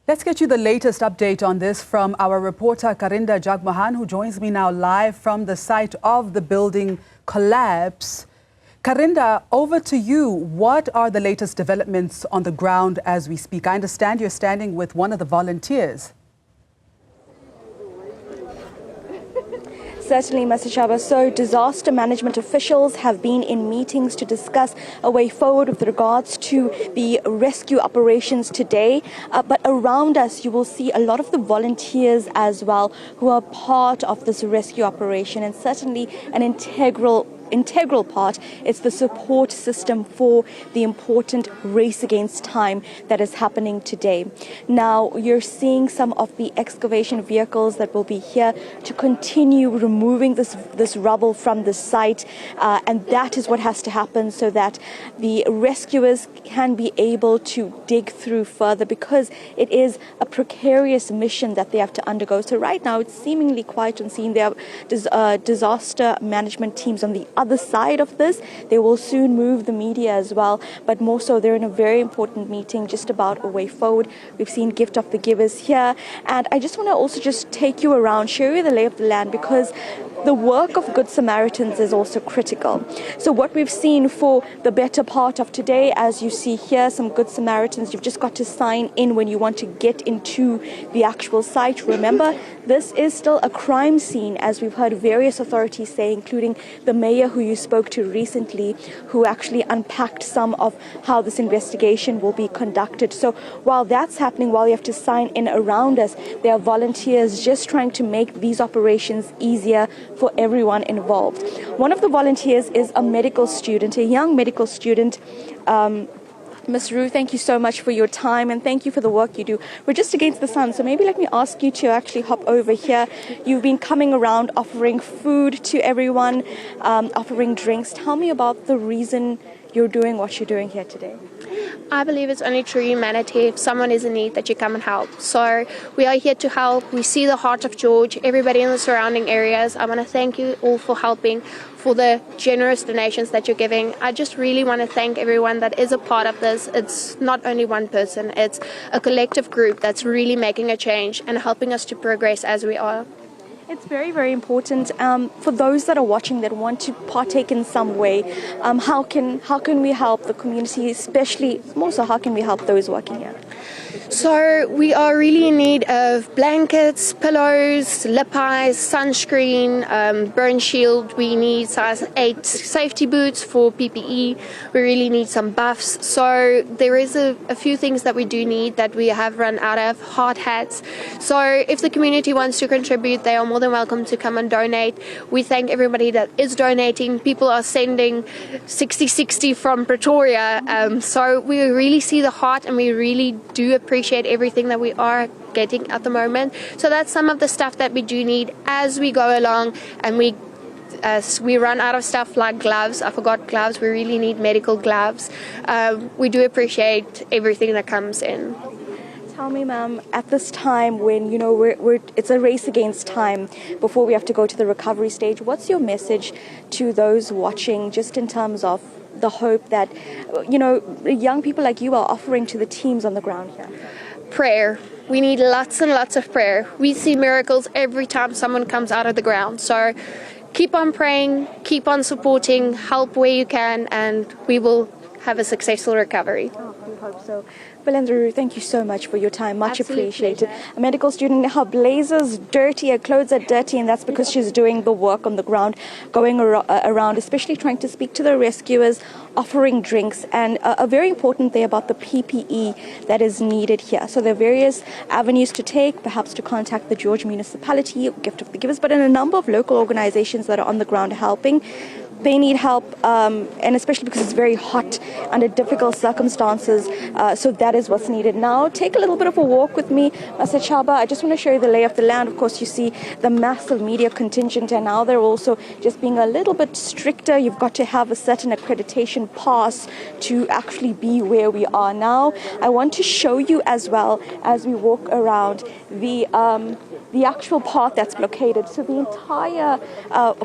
Let's get you the latest update on this from our reporter Karinda Jagmohan, who joins me now live from the site of the building collapse. Karinda, over to you. What are the latest developments on the ground as we speak? I understand you're standing with one of the volunteers. Certainly, Mr. Chaba. So disaster management officials have been in meetings to discuss a way forward with regards to the rescue operations today. But around us, you will see a lot of the volunteers as well who are part of this rescue operation, and certainly an integral part. It's the support system for the important race against time that is happening today. Now, you're seeing some of the excavation vehicles that will be here to continue removing this rubble from the site, and that is what has to happen so that the rescuers can be able to dig through further, because it is a precarious mission that they have to undergo. So right now it's seemingly quiet on scene. There are disaster management teams on the other side of this. They will soon move the media as well, but more so they're in a very important meeting just about a way forward. We've seen Gift of the Givers here, and I just want to also just take you around, show you the lay of the land, because the work of Good Samaritans is also critical. So what we've seen for the better part of today, as you see here, some Good Samaritans, you've just got to sign in when you want to get into the actual site. Remember, this is still a crime scene, as we've heard various authorities say, including the mayor who you spoke to recently, who actually unpacked some of how this investigation will be conducted. So while that's happening, while you have to sign in around us, there are volunteers just trying to make these operations easier for everyone involved. One of the volunteers is a medical student, a young medical student. Ms. Rue, thank you so much for your time, and thank you for the work you do. We're just against the sun, so maybe let me ask you to actually hop over here. You've been coming around offering food to everyone, offering drinks. Tell me about the reason you're doing what you're doing here today. I believe it's only true humanity if someone is in need that you come and help. So we are here to help. We see the heart of George, everybody in the surrounding areas. I want to thank you all for helping, for the generous donations that you're giving. I just really want to thank everyone that is a part of this. It's not only one person, it's a collective group that's really making a change and helping us to progress as we are. It's very, very important for those that are watching that want to partake in some way. How can we help the community, especially more so, how can we help those working here? So we are really in need of blankets, pillows, lip eyes, sunscreen, burn shield. We need size 8 safety boots for PPE. We really need some buffs. So there is a few things that we do need that we have run out of. Hard hats. So if the community wants to contribute, they are more than welcome to come and donate. We thank everybody that is donating. People are sending 60 from Pretoria. So we really see the heart, and we really do appreciate everything that we are getting at the moment. So that's some of the stuff that we do need as we go along, and as we run out of stuff like gloves. I forgot gloves. We really need medical gloves. We do appreciate everything that comes in. Tell me, ma'am, at this time when, it's a race against time before we have to go to the recovery stage, what's your message to those watching, just in terms of the hope that, young people like you are offering to the teams on the ground here? Prayer. We need lots and lots of prayer. We see miracles every time someone comes out of the ground. So keep on praying, keep on supporting, help where you can, and we will have a successful recovery. Oh, we hope so. Rue, thank you so much for your time. Much appreciated. Pleasure. A medical student, her blazer's dirty, her clothes are dirty, and that's because she's doing the work on the ground, going around, especially trying to speak to the rescuers, offering drinks, and a very important thing about the PPE that is needed here. So there are various avenues to take, perhaps to contact the George municipality, Gift of the Givers, but in a number of local organizations that are on the ground helping. They need help, and especially because it's very hot under difficult circumstances, so that is what's needed. Now, take a little bit of a walk with me, Mr. Chaba. I just want to show you the lay of the land. Of course, you see the massive media contingent, and now they're also just being a little bit stricter. You've got to have a certain accreditation pass to actually be where we are now. I want to show you as well, as we walk around, the actual path that's blockaded. So the entire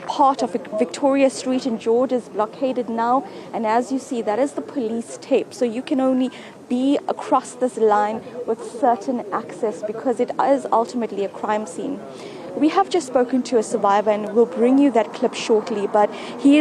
part of Victoria Street St. George is blockaded now, and as you see, that is the police tape. So you can only be across this line with certain access because it is ultimately a crime scene. We have just spoken to a survivor, and we'll bring you that clip shortly, but he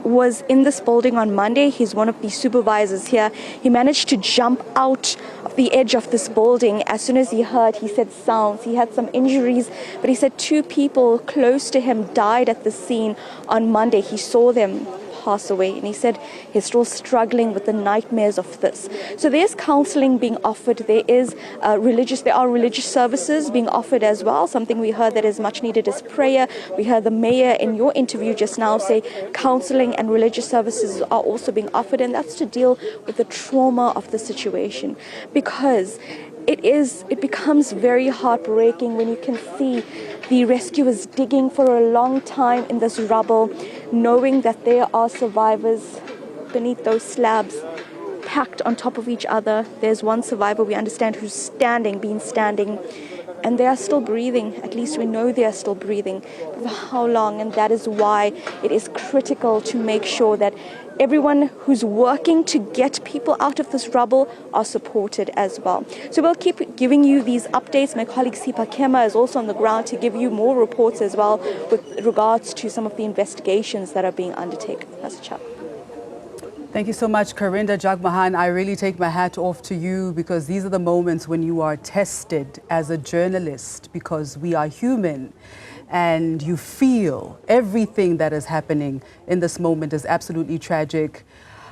was in this building on Monday. He's one of the supervisors here. He managed to jump out of the edge of this building as soon as he heard, he said, sounds. He had some injuries, but he said 2 people close to him died at the scene on Monday. He saw them pass away, and he said he's still struggling with the nightmares of this. So there's counseling being offered. There are religious services being offered as well. Something we heard that is much needed is prayer. We heard the mayor in your interview just now say counseling and religious services are also being offered, and that's to deal with the trauma of the situation, because it becomes very heartbreaking when you can see the rescuers digging for a long time in this rubble, knowing that there are survivors beneath those slabs, packed on top of each other. There's one survivor, we understand, who's been standing, and they are still breathing. At least we know they are still breathing. But for how long? And that is why it is critical to make sure that everyone who's working to get people out of this rubble are supported as well. So we'll keep giving you these updates. My colleague Sipa Kema is also on the ground to give you more reports as well with regards to some of the investigations that are being undertaken. That's a chat. Thank you so much, Karinda. Jagmohan, I really take my hat off to you, because these are the moments when you are tested as a journalist, because we are human and you feel everything that is happening in this moment is absolutely tragic.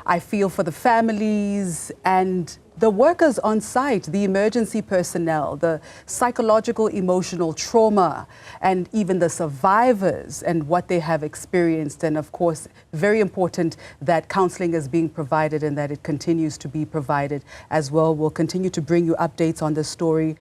I feel for the families and the workers on site, the emergency personnel, the psychological, emotional trauma, and even the survivors and what they have experienced. And of course, very important that counseling is being provided and that it continues to be provided as well. We'll continue to bring you updates on this story.